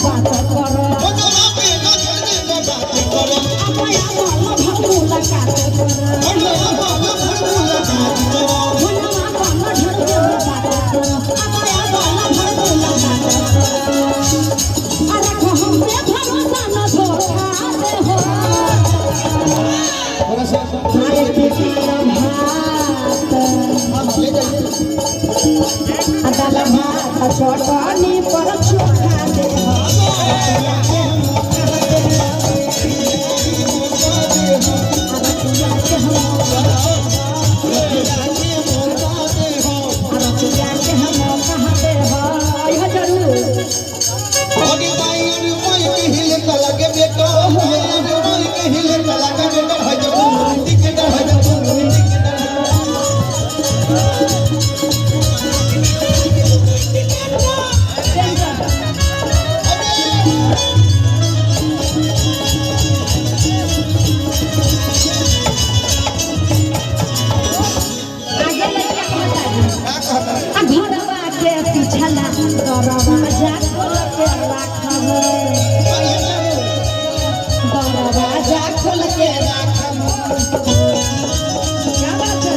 बात करो अपया बोल भर मुलाकात करो भुलवा कम ढर के बात करो अपया बोल भर मुलाकात करो अरे हम पे भरोसा न धोखा दे हो मारे के अदल भात चटनी पर चोखा दे दरवाजा खोल के राखब क्या बात है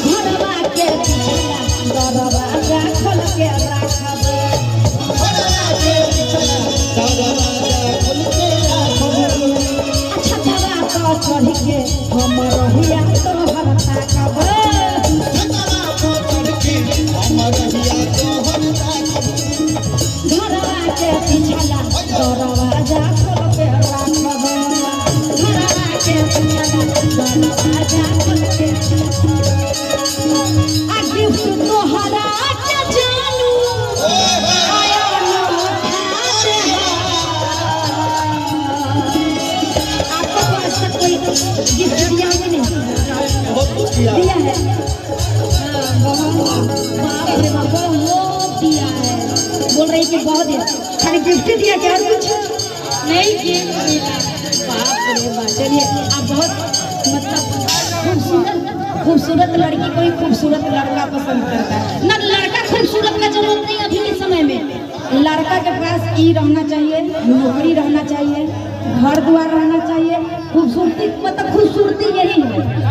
घरवा के पिछला दरवाजा खोल के राखब अच्छा जवा तो चढ़ के हम रहिया तो हरता कब घरवा के पिछला दरवाजा खोल के राखब घरवा के पिछला दरवाजा खोल के आ गिफ्ट तोहरा के जानू आया न खाते आपके पास कोई गिफ्ट दिया है नहीं दिया है बाप रे बाप बहुत दिया है बोल रही कि बहुत दिया खाली गिफ्ट दिया क्या कुछ नहीं गिफ्ट मिला बाप रे बाप चलिए आप बहुत मतलब खूबसूरत लड़की कोई खूबसूरत लड़का पसंद करता है ना लड़का खूबसूरत का जरूरत नहीं अभी के समय में लड़का के पास ई रहना चाहिए नौकरी रहना चाहिए घर द्वार रहना चाहिए खूबसूरती मतलब खूबसूरती यही है।